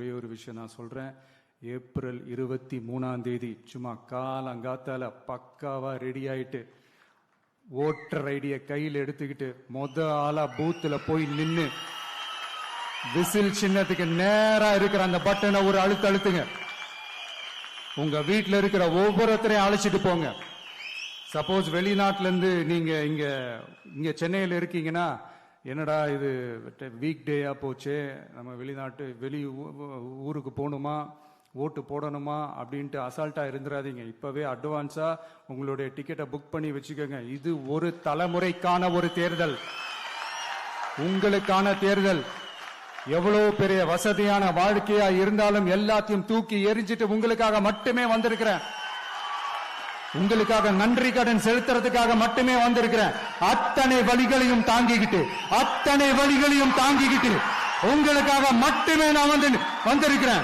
ஒரே ஒரு விஷயம் நான் சொல்றேன். ஏப்ரல் 23 சும்மா காலங்காத்தால பக்காவா ரெடி ஆயிட்டு ஓட்டர் ஐடிய கையில் எடுத்துக்கிட்டு ஆளா பூத்துல போய் நின்னு விசில் சின்னத்துக்கு நேரா இருக்கிற அந்த பட்டனை ஒரு அழுத்துங்க. உங்க வீட்டுல இருக்கிற ஒவ்வொருத்தரையும் அழைச்சிட்டு போங்க. சப்போஸ் வெளிநாட்டுல இருந்து நீங்க இங்க சென்னையில இருக்கீங்கன்னா, என்னடா இது வீக் டேயா போச்சு, நம்ம வெளி ஊருக்கு போகணுமா, ஓட்டு போடணுமா அப்படின்ட்டு அசால்ட்டா இருந்துடாதீங்க. இப்பவே அட்வான்ஸா உங்களுடைய டிக்கெட்டை புக் பண்ணி வச்சுக்கோங்க. இது ஒரு தலைமுறைக்கான ஒரு தேர்தல், உங்களுக்கான தேர்தல். எவ்வளவு பெரிய வசதியான வாழ்க்கையா இருந்தாலும் எல்லாத்தையும் தூக்கி எரிஞ்சிட்டு உங்களுக்காக மட்டுமே வந்திருக்கிறேன். உங்களுக்காக நன்றி கடன் செலுத்துறதுக்காக மட்டுமே வந்திருக்கிறேன். அத்தனை வழிகளையும் தாங்கிக்கிட்டு உங்களுக்காக மட்டுமே நான் வந்திருக்கிறேன்.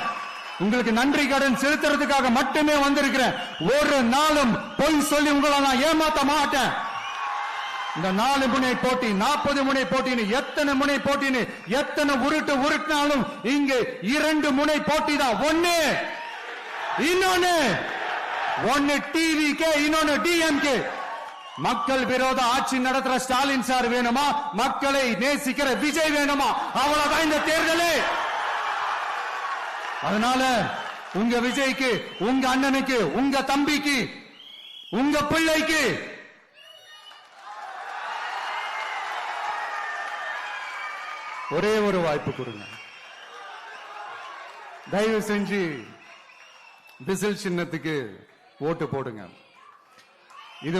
உங்களுக்கு நன்றி கடன் செலுத்துறதுக்காக மட்டுமே வந்திருக்கிறேன். ஒரு நாளும் பொய் சொல்லி உங்களை நான் ஏமாத்த மாட்டேன். இந்த 4 முனை போட்டி, 40 முனை போட்டின்னு எத்தனை முனை போட்டின்னு எத்தனை உருட்டினாலும் இங்கு 2 முனை போட்டி தான். ஒன்னு டிவிகே, இன்னொன்னு டிஎம்கே. மக்கள் விரோத ஆட்சி நடத்துற ஸ்டாலின் சார் வேணுமா, மக்களை நேசிக்கிற விஜய் வேணுமா? அவ்வளவுதான் இந்த தேர்தலே. அதனால உங்க விஜய்க்கு, உங்க அண்ணனுக்கு, உங்க தம்பிக்கு, உங்க பிள்ளைக்கு ஒரே ஒரு வாய்ப்பு கொடுங்க. தயவு செஞ்சு விசில் சின்னத்துக்கு ஓட்டு போடுங்க. இது